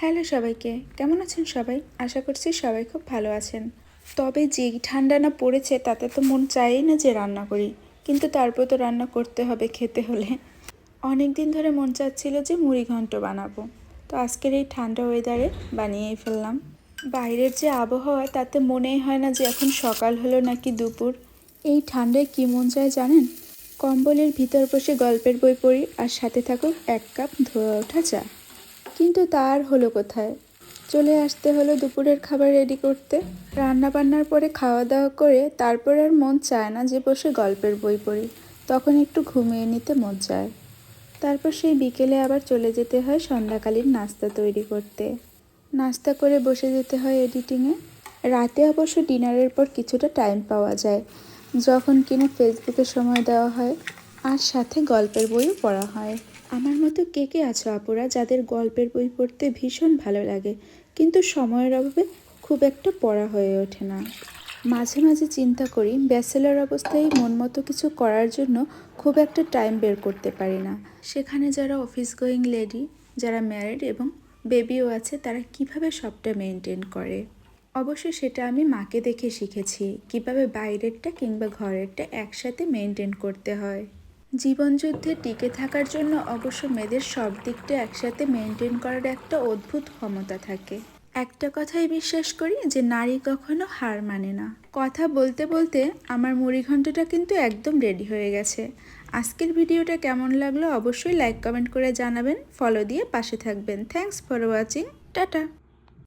Hello সবাইকে, কেমন আছেন সবাই? আশা করছি সবাই খুব ভালো আছেন। তবে যেই ঠান্ডা না পড়েছে তাতে তো মন চায়ই না যে রান্না করি, কিন্তু তারপর তো রান্না করতে হবে খেতে হলে। অনেক দিন ধরে মন চাচ্ছিল যে মুড়ি ঘন্ট বানাবো, তো আজকের এই ঠান্ডা ওয়েদারে বানিয়েই ফেললাম। বাইরের যে আবহাওয়া তাতে মনেই হয় না যে এখন সকাল হলো নাকি দুপুর। এই ঠান্ডায় কী মন চায় জানেন? কম্বলের ভিতর বসে গল্পের বই পড়ি আর সাথে থাকুক 1 কাপ ধোয়া ওঠা চা। কিন্তু তার হলো কোথায়, চলে আসতে হলো দুপুরের খাবার রেডি করতে। রান্না বান্নার পরে খাওয়া দাওয়া করে তারপর আর মন চায় না যে বসে গল্পের বই পড়ি, তখন একটু ঘুমিয়ে নিতে মন চায়। তারপর সেই বিকেলে আবার চলে যেতে হয় সন্ধ্যাকালীন নাস্তা তৈরি করতে। নাস্তা করে বসে যেতে হয় এডিটিংয়ে। রাতে অবশ্য ডিনারের পর কিছুটা টাইম পাওয়া যায়, যখন কিনা ফেসবুকে সময় দেওয়া হয় আর সাথে গল্পের বইও পড়া হয়। আমার মতো কে কে আছো আপুরা যাদের গল্পের বই পড়তে ভীষণ ভালো লাগে, কিন্তু সময়ের অভাবে খুব একটা পড়া হয়ে ওঠে না? মাঝে মাঝে চিন্তা করি ব্যাচেলর অবস্থায় মন মতো কিছু করার জন্য খুব একটা টাইম বের করতে পারি না। সেখানে যারা অফিস গোয়িং লেডি, যারা ম্যারিড এবং বেবিও আছে, তারা কিভাবে সবটা মেনটেন করে। অবশ্য সেটা আমি মাকে দেখে শিখেছি, কিভাবে বাইরেরটা কিংবা ঘরেরটা একসাথে মেনটেন করতে হয়। জীবনযুদ্ধে টিকে থাকার জন্য অবশ্য মেয়েদের সব দিকটা একসাথে মেনটেন করার একটা অদ্ভুত ক্ষমতা থাকে। একটা কথাই বিশ্বাস করি যে নারী কখনো হার মানে না। কথা বলতে বলতে আমার মুড়িঘণ্টটা কিন্তু একদম রেডি হয়ে গেছে। আজকের ভিডিওটা কেমন লাগলো অবশ্যই লাইক কমেন্ট করে জানাবেন, ফলো দিয়ে পাশে থাকবেন। Thanks for watching, tata.